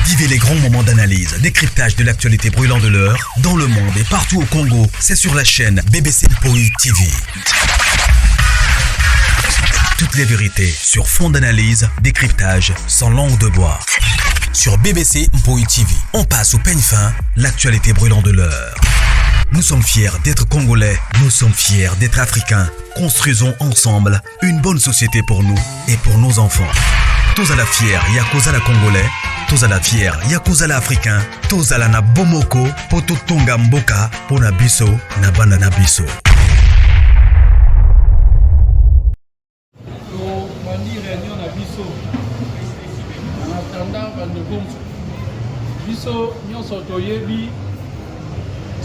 Vivez les grands moments d'analyse, décryptage de l'actualité brûlant de l'heure, dans le monde et partout au Congo. C'est sur la chaîne BBC Mpoï TV. Toutes les vérités sur fond d'analyse, décryptage, sans langue de bois. Sur BBC Mpoï TV, on passe au peigne fin, l'actualité brûlant de l'heure. Nous sommes fiers d'être Congolais, nous sommes fiers d'être Africains. Construisons ensemble une bonne société pour nous et pour nos enfants. Tous à la fière, Yakozala Congolais, tous à la fière, Yakozala Africain, tous à la na Bomoko, poto tonga mboka, pona biso, na banda na biso. Biso nyonso toyebi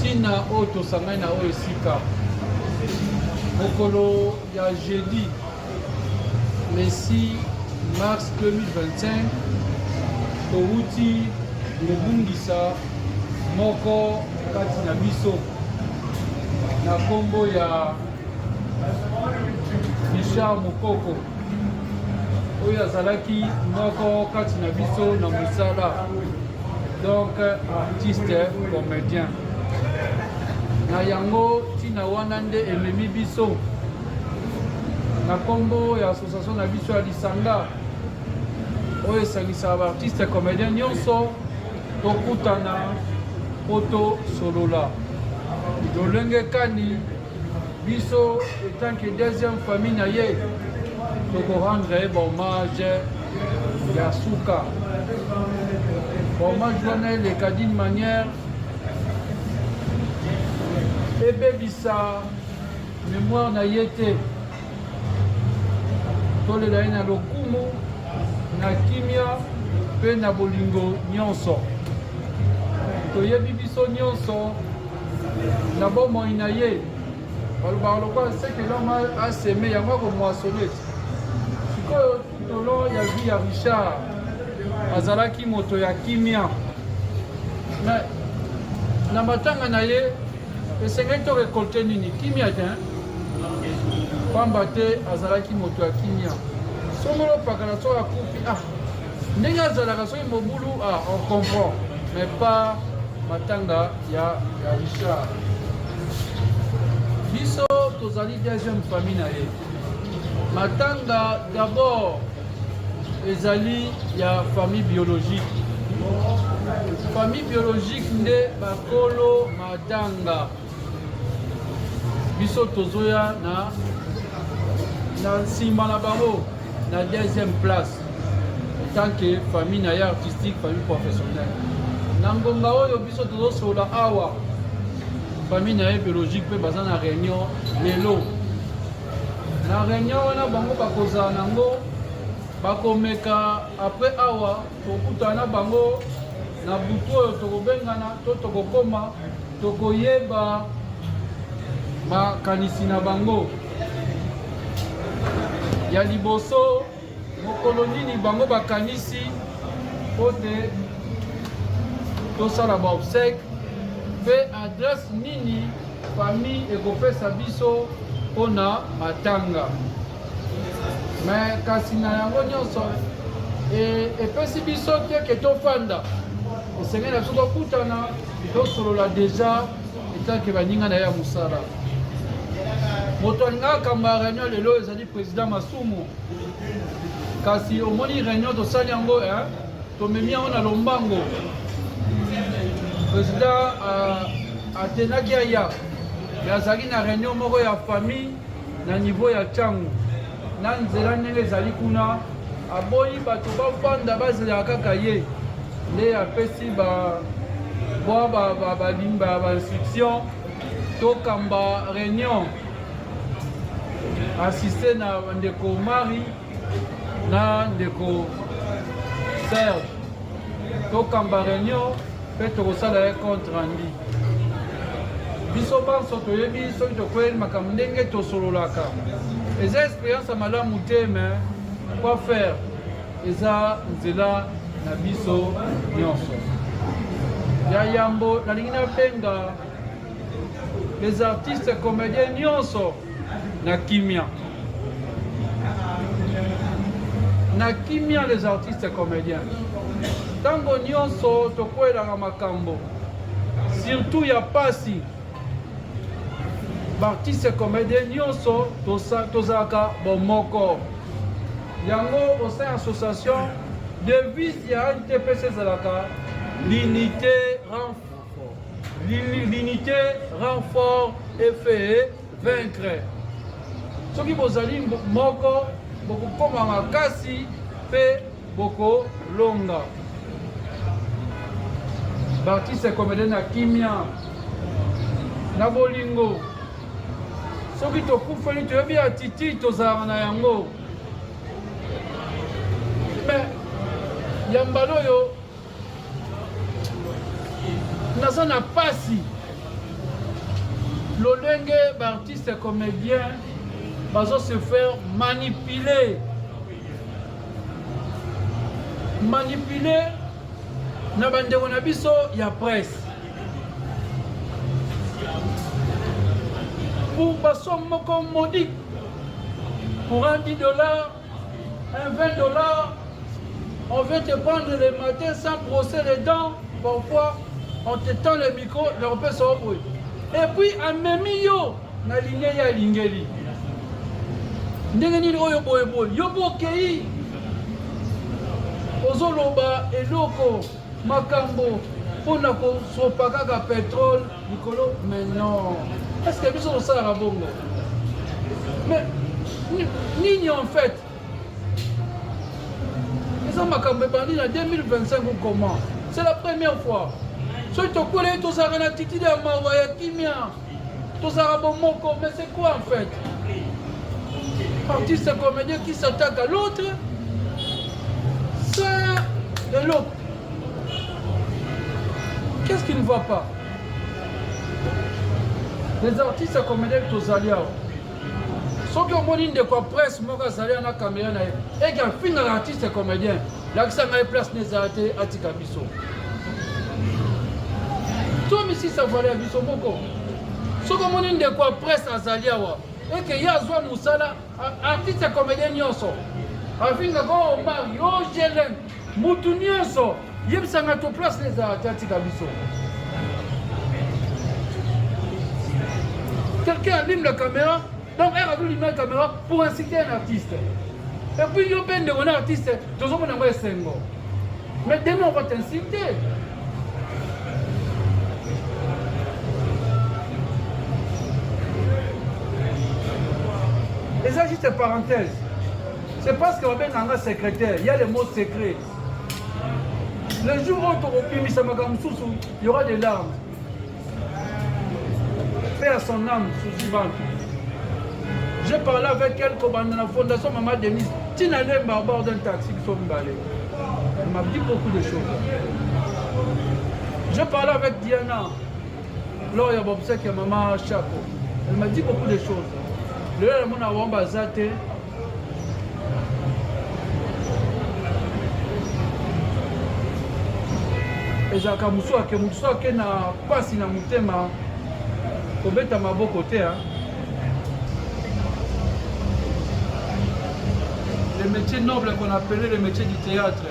tina oyo tosangani na oyo esika mokolo ya jeudi le 6 mars 2025 touti kobungisa moko kati na biso na kombo ya Richard Mukoko oyo azalaki moko kati na biso na mosala, donc artiste comédien na yango tina wana nde ememi biso na kombo ya association na biso ya lisanga oyo esangisaka baartiste comédien nyonso tokutana po tosolola lolenge kani biso etanke deuxième famille na ye tokorendre hommage ya suka. Hommage wana eleka d'une manière ebebisa mémoire na ye te, tolela ye na lokumu na kimia mpe na bolingo nyonso. Toyebi biso nyonso na bomoi na ye balobaka lokola seke l'homme a semé yango akomwasone sikoyo tolo ya vie ya Richard azalaki moto ya kimia na matanga na ye esengeli to récolte nini kimia te pamba te azalaki moto ya kimia songolo pakala so akupi ndenge azalaka soki mobulu on comprend, mais pas matanga ya Richard. Biso tozali deuxième famille na ye. Matanga d'abord ezali ya famille biologique. Famille biologique nde bakolo matanga. Biso tozoya na nsima na bango na deuxième place en tant que famille na ye artistique, famille professionnelle. Na ngonga oyo biso tozosola awa famille na ye biologique mpe baza na réunion lelo. Na réunion wana bango bakozala nango bakomeka après awa tokutana bango na butu oyo tokobengana to tokokoma tokoyeba makanisi na bango ya liboso mokolo nini bango bakanisi po te tosala baobsèque mpe adresse nini famille ekopesa biso mpona matanga. Mais kasi na yango nyonso epesi biso te ke tofanda esengeli na biso tokutana tosolola deja etanke baninga na ye ya mosala. Moto alingaka kamba ya réunion lelo ezali président Masumu, kasi omoni réunion tosali yango tomemi yango na lombango. Président atenaki aya me azalaki na réunion moko ya famille na niveau ya ntango na nzela ndenge ezali kuna aboyi bato bafanda bazela kaka ye nde apesi bainstruction tokamba réunion assiste na ndeko Mari na ndeko Serge tokamba réunion mpe tokosala ye compte rendu. Biso banso toyebi soki tokoyeli makambo ndenge tosololaka eza expérience ya malamu te, mais quoi faire eza nzela na biso nyonso ya yambo. Nalingi napenga les artistes comédiens nyonso na kimia na kimia, les artistes comédiens Tango nyonso tokwelaka makambo surtout ya pasi baartiste comédien nyonso tozalaka bomoko yango au sein association devise ya NTPC ezalaka l'unité rend fort et fait vaincre. Soki bozali moko bokokoma makasi mpe bokolonga. Baartiste comédien na kimia na bolingo soki tokufeli toyebi atiti tozalaka na yango me ya mbala oyo naza na pasi lolenge baartiste comédien bazo se faire manipuler na bandeko na biso ya presse pour basomme moko modique pour un $10 un $20 on veut te prendre le matin sans brosser les dents parfois on te tend le micro leur peut se bruit et puis amemi yo na ligne ya lingeli ndenge nini oyo boyeboye yo bokei ozoloba eloko makambo mpona kosopa kaka pétrole likolo mais non est ce que biso tosalaka bongo mais nini en fait eza makambo ebandi na 2025 ou comment c'est la première fois soki tokwelei tozalaka na titili ya mawa ya kimia tozalaka bomoko mais c'est quoi en fait artiste comédien qui s'attaque à l'autre ça et l'autre. Qu'est-ce qui ne va pas? Les artistes comédiens tozali awa soki omoni ndeko ya presse moko azali na caméra na ye eke afingaka artiste comédien lakisa ngai place nezala te atika biso to misisa vale ya biso moko soki omoni ndeko ya presse azali awa eke ye azwa mosala artiste comédien nyonso afingaka o mari o jelen mutu nyonso yebisanga to place nezala te atika biso. Quelqu'un allume la caméra, donc elle allume la caméra pour inciter un artiste. Et puis il y a un artiste, tout le monde a sengo. Mais demain on va t'inciter. Et ça juste une parenthèse. C'est parce qu'on a un secrétaire, il y a les mots secrets. Le jour où il y aura des larmes. À son âme sous-vivante. J'ai parlé avec elle comme dans la fondation Maman Denise. Tina Lemba à bord d'un taxi qui sont balés. Elle m'a dit beaucoup de choses. J'ai parlé avec Diana. Lors il y a Bobsek et Maman Chaco. Elle m'a dit beaucoup de choses. Le là, mon awamba zate. Et Jacques Moussa qui n'a pas si na mutema. Kobeta maboko te hein. Les métiers nobles qu'on appelait les métiers du théâtre,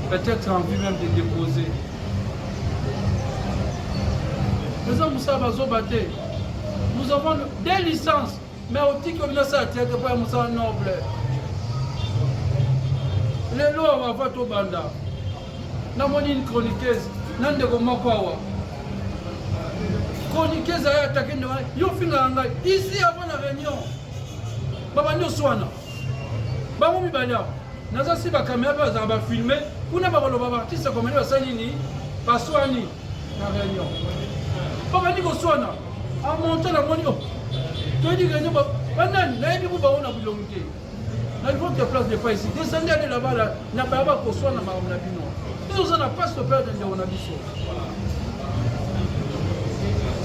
peut-être en vue même de déposer. Nous avons des licences, mais au titre comme ça, c'est pas un noble. Les lois vont faire tout banda. Nous avons une chroniqueuse, nous avons chroniqueuse a attaqué yo finga ngai ici avant la réunion baba nyo swana bango mibanya naza si ba caméra ba za ba filmer kuna ba koloba ba artiste comme ni basani ni baswani na réunion baba ni ko swana a monter la monio to di réunion ba banani na yebi ba ona bulongi na il faut que place de pas ici descendez aller là-bas là na ba ko swana ma na bino ils ont na pas se perdre de on a biso.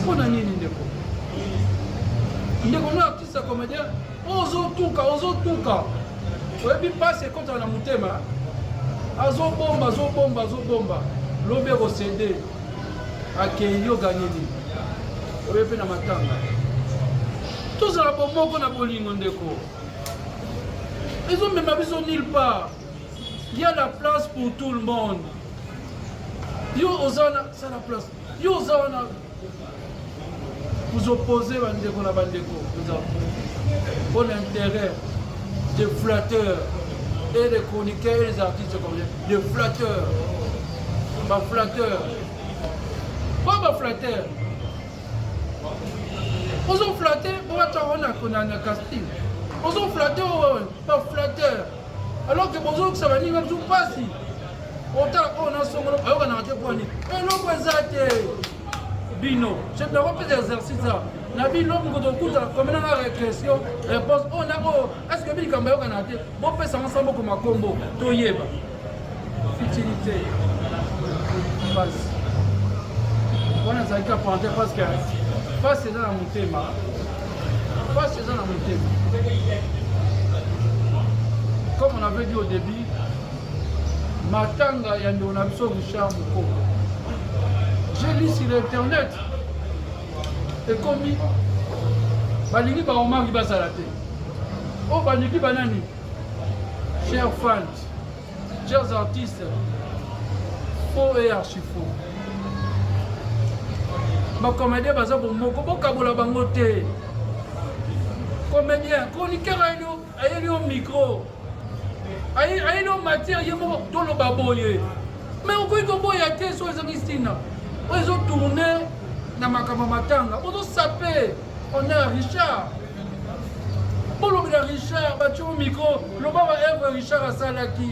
Mpona nini ndeko ndeko na artiste comédien ozotuka oyebi pasi ekotaka na motema azobomba lobi ekosede akei yo ganye nini oye mpe na matanga tozala bomoko na bolingo ndeko ezomema biso nulle part. Il y a la place pour tout le monde. Yo ozana ça la place. Yo ozana vous opposez bandeko na bandeko pour l'intérêt des flatteurs et les chroniqueurs et les artistes comme des flatteurs. Pas flatteurs. Pas flatteurs. Vous ont flatté, vous avez un casting. Vous ont flatté, pas flatteur. Alors que vous ça va dire même pas si. Autant on a son groupe, on a un point. Et l'homme est Bino. Je ne vais pas faire exercice. Nabi l'homme qui est comme une récréation, réponse on a est-ce que Billy Kambayo a été bon fait ça ensemble comme un combo. Toyeba. Futilité. Passe. On a ça qui a pointé parce que passe dans mon thème. Passe dans mon thème. Comme on avait dit au début, Matanga Yando Nabso Richard Moko. J'ai lu sur internet et commis Balingi Baoma Ribasalate. Oh Balingi Banani, chers fans, chers artistes, faux et archi-faux. Ma comédien Baza Moko, Bokabola Bangote. Comédien, chroniqueur aïe au micro. Aïe au matière, il dans le baboye. Mais on peut y aller sur les Augustines. Ils ont tourné dans ma Matanga. Ils ont sapé. On a Richard. Pour le Richard, battu au micro, le baba Eve Richard à Salaki.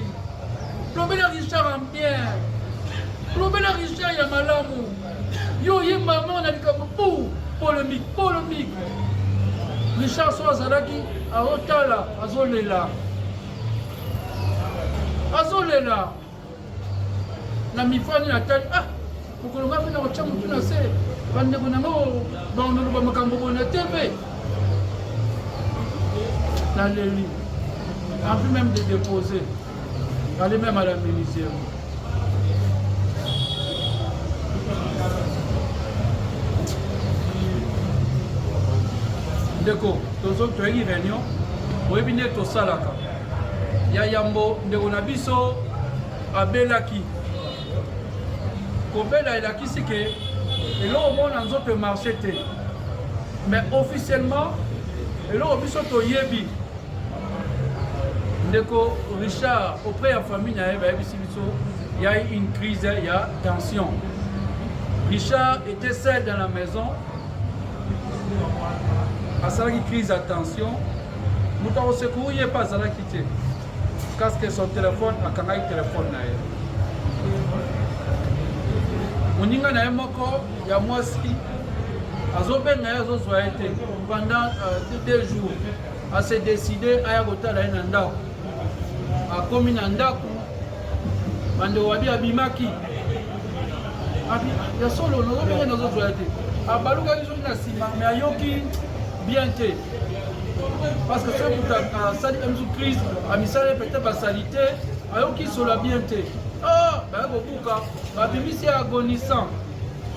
Le bel Richard en bien. Le bel Richard Yamalamu. Yo yé maman, on a dit comme polémique. Richard soit Salaki, à Otala, à Zolela. Azolela na mifani na tali pour nga fina ko chamu tuna se bande ko nango ba ono ba makambo bona TV na leli envie même de déposer aller même à la ministère ndeko tozo toyi réunion oyebine to salaka ya yambo ndeko na biso abelaki kobela elakisi ke eloko mona nzoto marché te mais officiellement eloko biso toyebi ndeko Richard auprès ya famille na ye bayebisi biso ya une crise ya tension. Richard était seul dans la maison asalaki crise à tension moto akosecouru ye mpe azalaki te casque son téléphone akangaki téléphone na ye moninga na ye moko ya mwasi azobenga ye azozwa ye te pendant 2 jours ase décide aya kotala ye na ndako akomi na ndako bandeko babi abimaki ya solo nozobenge nazozwa ye te abalukaki soki na nsima me ayoki bien te parce que ce moto asali msu crise amisala peut-être basalite ayoki solo bien te baya kobuka babimisi agonisant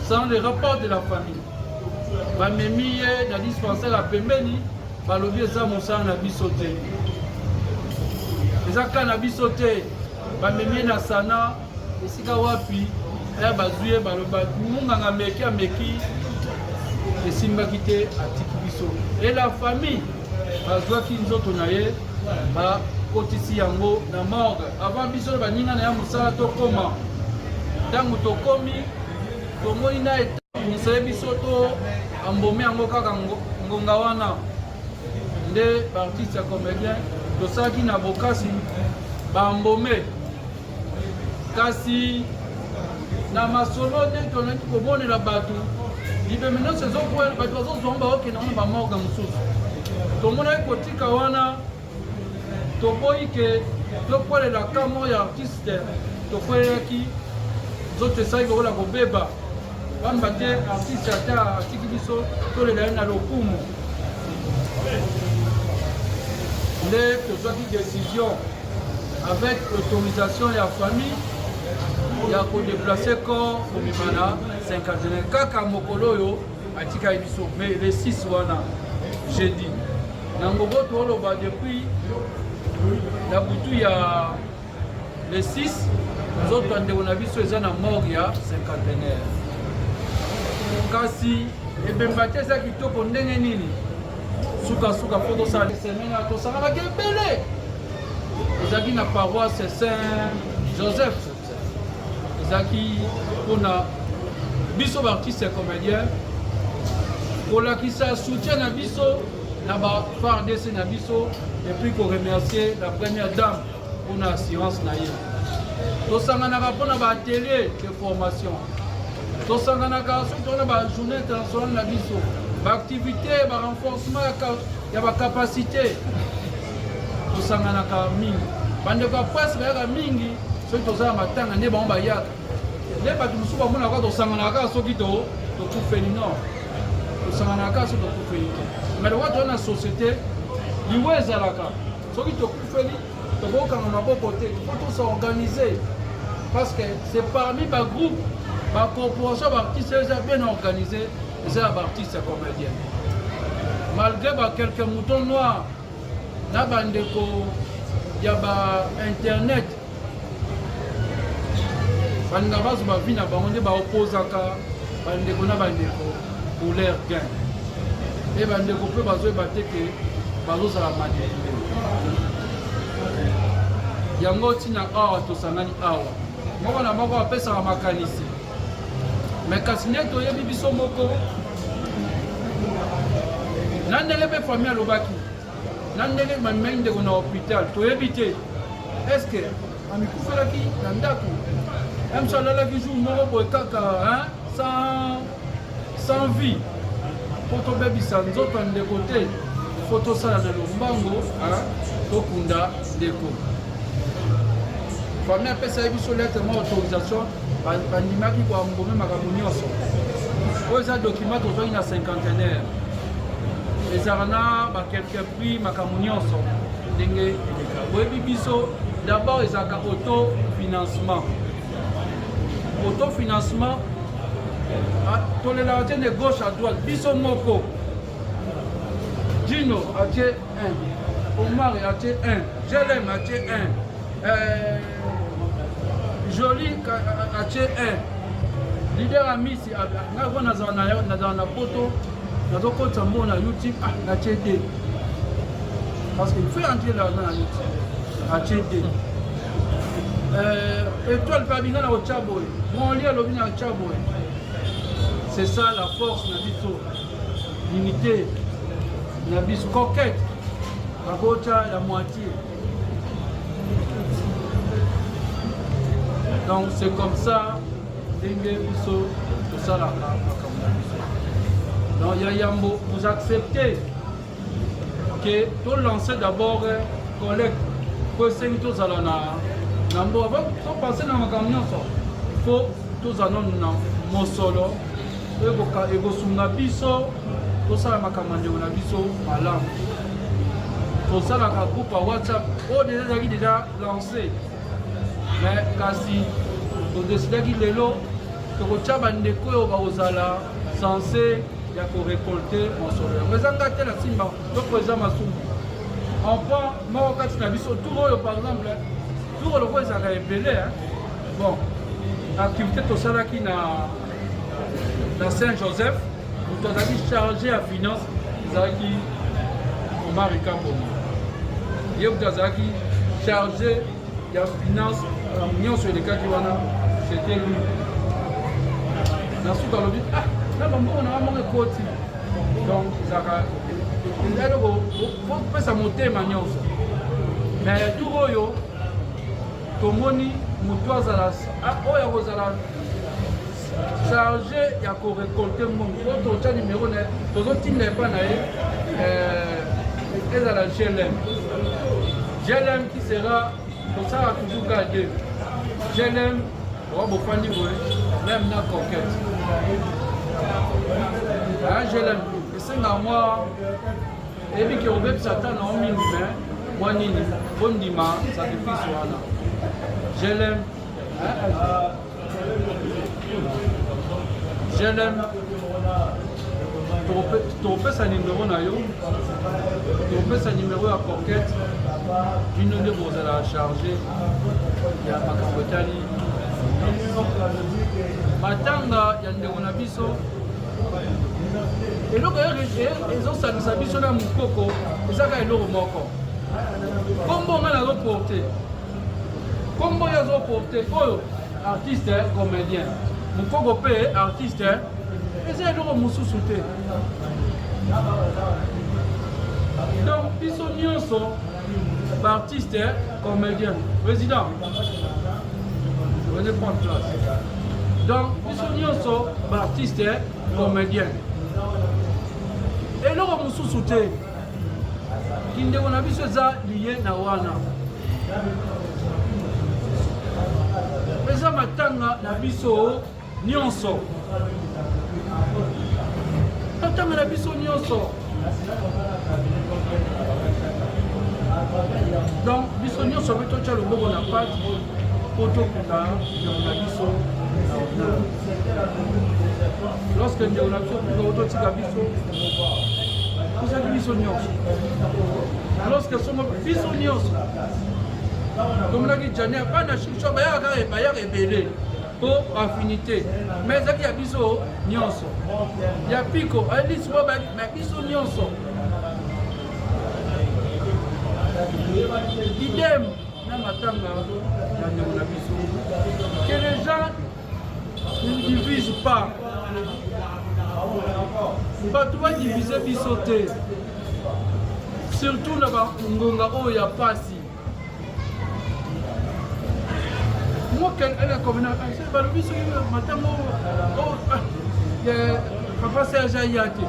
sans le rapport de la famille bamemi ye na dispensaire ya pembeni balobi eza mosala na biso te eza ka na biso te bamemi ye na sana esika wapi aya bazwi ye baloba munganga ameki esimbaki te atiki biso et la famille bazwaki nzoto na ye bakotisi yango na morgue avant biso baninga na ya mosala tokoma ntango tokomi tomoni na etanisa ye biso to ambome yango kaka ngonga wana nde baartiste ya comédien tosalaki na bokasi bambome kasi na masolo nde tonaki komonela bato libeme nyonso ezokwela bato bazozwanga baokenda wana bamorga mosusu tomonaki kotika wana toboyi ke tokwelela kamo ya artiste tokwelelaki nzoto esali kokola kobeba bamba te artiste ata atiki biso tolela ye na lokumu nde tozwaki décision avec autorisation ya famille ya kodeplace corps komema na 51 kaka mokolo oyo atikaki biso mais le 6 wana jeudi nango boto oloba depuis la butu ya le 6 nzoto ndeko na biso eza na mort ya cinquantenaire kasi ebemba te eza kitoko ndenge nini sukasuka po tosala semaine tosanganaki ebele ezalaki na paroisse Saint Joseph ezalaki mpona biso baartiste comédien kolakisa soutien na biso na bafardc na biso epuis koremercier la première dame mpona assurance na ye tosanganaka mpona baatelier de formation tosanganaka soki tona bajournée internationale na biso baactivité barenforcement ya bacapacité tosanganaka mingi bandeko ya presse bayaka mingi soki tozala matanga nde bango bayaka nde bato mosusu bamonaka tosanganaka kaka soki tokufeli nord tosanganaka kaka soki tokufeli te mais lokwa toza na société liwa ezalaka soki tokufeli tokokanga maboko te fo tosaorganize parce que c'est parmi bagroupe bacorporation baartiste eza bien organisé eza ya baartiste comédien malgré bakelques moutons noirs na bandeko ya bainternet balinga bazo bavi na bango nde baopozaka bandeko na bandeko pour leur gain e bandeko mpe bazoyeba te ke bazozala manipule yango ntina awa tosangani awa moko na moko apesaka makanisi me kasi nde toyebi biso moko na ndenge mpe famille alobaki na ndenge mamemaki ndeko na hôpital toyebi te est ce que amikufelaki na ndako mso alalaki jour moko boye kaka sans vie po tobebisa nzoto ya ndeko te fo tosala na lombango tokunda ndeko famille apesaki biso lettre ma autorisation bandimaki koambome makambo nyonso oyo eza document tozwaki na cinquantenaire ezalaka na bakelke prix makambo nyonso ndenge eleka boyebi biso d'abord ezalaka autofinancement tolelaka te de gauche à droite biso moko Dino atie 1 Omar atie 1 Jelem atie 1 Jolie atie 1 leader amisi ngako nazala na poto nazokotisa mbo na YouTube atie 2 parce qu'il fait entrer l'argent na YouTube atie 2 étoile pabinga na ochaboy moli alobi na ochaboy c'est ça la force na biso l'unité na biso coquette akocha la moitié donc c'est comme ça ndenge biso tosalaka makambo na biso donc ya yambo vous acceptez que to lancer d'abord collecte po esengi tozala na mbo avant topense na makambo nyonso il faut tozala na mosolo ekosunga biso tosala makambo ndeko na biso malamu tosalaka groupe ya whatsapp oyo deja ezalaki deja lancé mais kasi todesidaki lelo tokotya bandeko oyo bakozala censé ya korekolte mosolo yango ezanga te na nsimba toko eza masumu enfant moko kati na biso tour oyo par exemple tour oloko ezalaka ebele bon activité tosalaki na Saint Joseph moto azalaki chargé ya finance ezalaki Omar Ikambongo ye moto azalaki chargé ya finance nyonso elekaki wana c'était lui na suka alobi na bambongo na moko ekoti donc ezalaka eloko kopesa motema nyonso mais tour oyo tomoni moto azala oyo akozala chargé ya korekolte mbongo oyo totya numero na ye tozotinda epa na ye ezala GLM qui sera tosala toujours garde GLM owa bofandi boye même na coquette GLM esenga mwa eyebi ke obebisa ta na o mingi me mwa nini bondima sacrifice wana GLM topesa numéro na yo topesa numéro ya coquette bino nde bozala chargé ya makambo etali matanga ya ndeko na biso eloko ezosangisa biso na mokoko ezaka eloko moko kombo nga nazoporte kombo oyo azoporte oyo artiste comédien mokoko mpe artiste eza eloko mosusu te donc biso nyonso baartiste comédien président venez prendre place donc biso nyonso baartiste comédien eloko mosusu te kindeko na biso eza liye na wana eza matanga na biso nyonso matanga na biso nyonso donc biso nyonso mpe totya loboko na pate po tokunda ndeko na biso lorsque ndeko na biso kuka totika biso kozaki biso nyonso lorsque somo biso nyonso tomonaki jania bana chiso bayaka ebele po affinité mais ezaki ya biso nyonso ya piko alisi mo biso nyonso idem na matanga ya ndeko na biso que les gens ne divisent pas bato badivise biso te surtout na bangonga oyo ya pasi balobi soki matanga papa serge aya te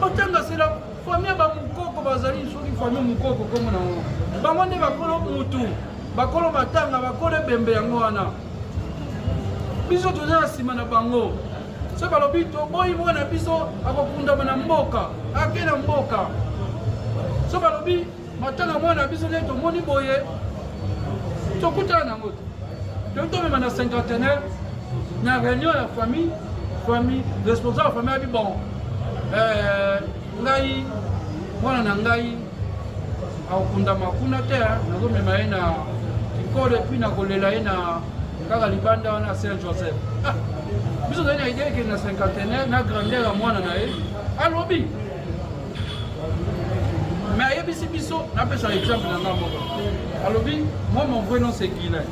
otanga sela famille bamokoko bazali soki famille mokoko komo nango bango nde bakolo mutu bakolo matanga bakolo ebembe yango wana biso toza na nsima na bango so balobi toboyi mwana biso akokundama na mboka ake na mboka so balobi matanga mwana biso nde tomoni boye tokutana nango te tomema na cinquantenaire na réunion ya famille responsable ya famille abi bon ngai mwana na ngai akokundama kuna te nazomema ye na kikolo epuis nakolela ye na kaka libanda wana saint joseph biso zali na idée ekende na cinquantenaire na grandeur ya mwana na ye alobi mais ayebisi biso napesa exemple na nga moko alobi moi mon vrai nom c'est Guilain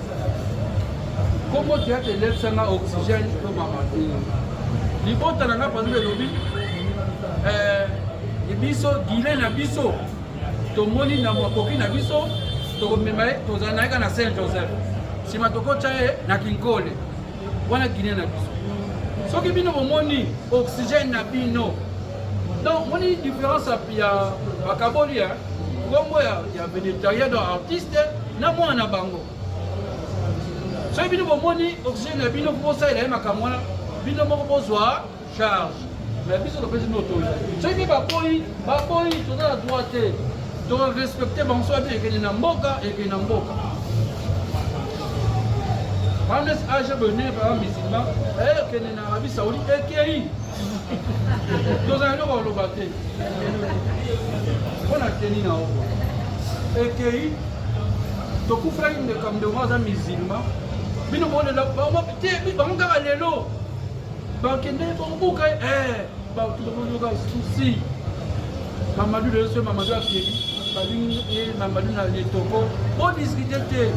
kombo théâtre elefisanga oxygène to mamadi libota na nga pandu elobi biso Guilain na biso tomoni na makoki na biso tokomema ye tozala na ye ka na saint joseph nsima tokotya ye na kinkole wana Guilain na biso soki bino bomoni oxygène na bino donc moni différence ya bakaboli ya kombo ya vénétarien donc artiste na mwana na bango soki bino bomoni oxygène na bino kosalela ye makambo wana bino moko bozwa charge mais biso topesi bino otoyi soki mpe baboyi toza na droit te torespecte bango so abe ekende na mboka ekende na mboka Hannes age bene par musulman ekende na Arabie Saoudite ekei tozala eloko oloba te mpona teni na oko ekei tokufulaki ndeko aza musulman bino bolela bango kaka lelo bakende bakobuka baoyoka susi Mamadou lelo so Mamadou akeli balingi ye Mamadou na letoko odiskute te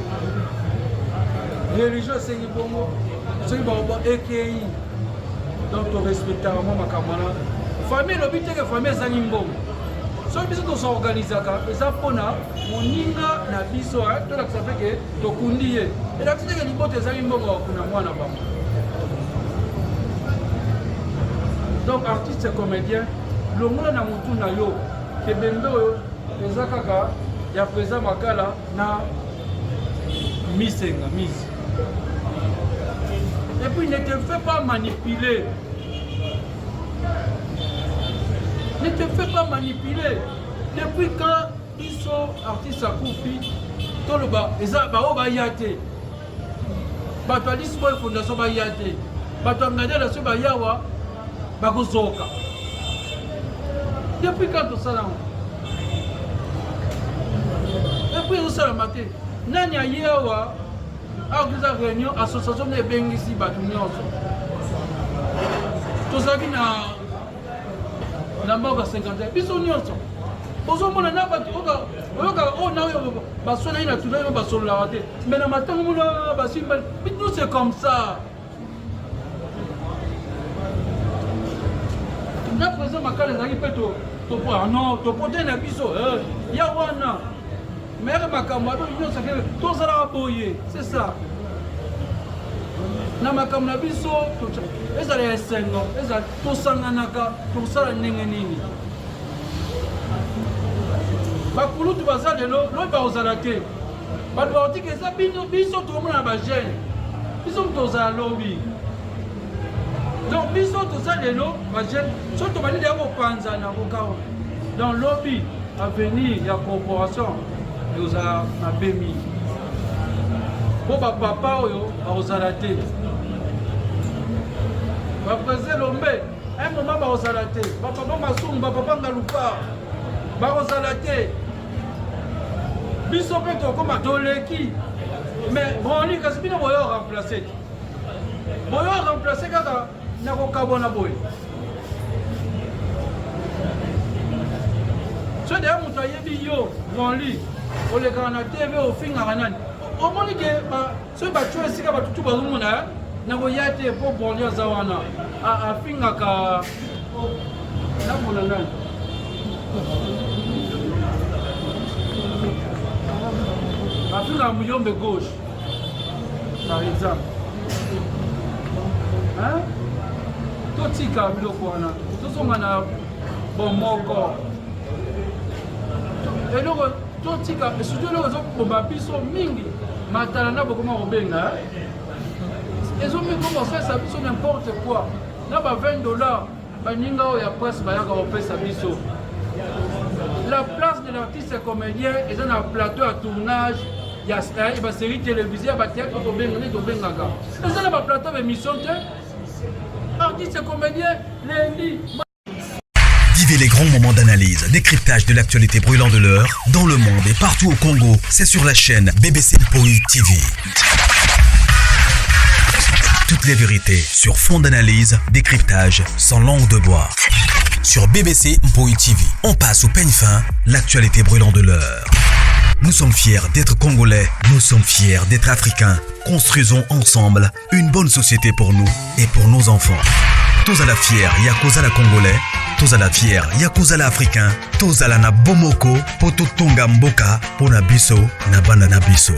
religion esengi bongo soki baoba ekei donc torespectaka mwa makambo wana famille elobi teke famille ezangi mbongo soki biso tosorganisaka eza mpona moninga na biso tolakisa peke tokundi ye elakisi teke liboto ezangi mbongo bakuna mwana bango donc artiste comédien longola na motu na yo kebembe oyo eza kaka ya président makala na misenga mise et puis ne te fais pas manipuler ne te fais pas manipuler depuis quand biso artiste akufi toloba eza bao baya te bato alisi boye fondation baya te bato angandela so bayawa bakozoka depuis quand tosala ngo et puis ezosalama te nani aye awa akoza réunion association na ebengisi bato nyonso tozalaki na mboka 50 biso nyonso ozomona na bato oyoka oyo na oyo baswana na tuna oyo basololaka te mais na matango mona basimba nous c'est comme ça na président makala ezalaki mpe non topote na biso ya wana mere makambo ato nyonso tozalaka boye c'est ça na makambo na biso ezala ya esengo ezala tosanganaka tosala ndenge nini bakulutu baza lelo loyi bakozala te bato bakotika eza biso tokomona na bagene biso tozala lobi donc biso toza lelo bagene so tobandi ya kopanzana kokawa dans lobi avenir ya corporation ekozala na bemi mpo bapapa oyo bakozala te baprésident lombe un moment bakozala te bapapa masungu bapapa ngaluka bakozala te biso mpe tokoma toleki mais boni kasi bino boyo remplace te boyo remplace kaka na kokabona boye so deya moto ayebi yo bonli olekaka na tv ofingaka nani omoni ke soki batyo esika batutu bazomona na koya te mpo bonli aza wana afingaka namona nani afingaka muyombe gauche par exemple totika biloko wana tozonga na bomoko eloko totika surtout eloko ezobomba biso mingi matala na bokoma kobenga ezomingi kosalisa biso n'importe quoi na ba $20 baninga oyo ya presse bayaka kopesa biso la place de l'artiste comédien eza na plateau ya tournage ya basérie télévisée ya bateatre tobengaka eza na baplateau bémission te artiste comédien lundi. Vivez les grands moments d'analyse, décryptage de l'actualité brûlante de l'heure, dans le monde et partout au Congo. C'est sur la chaîne BBC Mpoï TV. Toutes les vérités sur fond d'analyse, décryptage sans langue de bois. Sur BBC Mpoï TV, on passe au peigne fin l'actualité brûlante de l'heure. Nous sommes fiers d'être Congolais, nous sommes fiers d'être Africains. Construisons ensemble une bonne société pour nous et pour nos enfants. Tous à la fière, Yakozala Congolais. Tous à la fière, Yakozala Africain. Tous à la na bomoko, poto tonga mboka, pona biso, na banda na biso.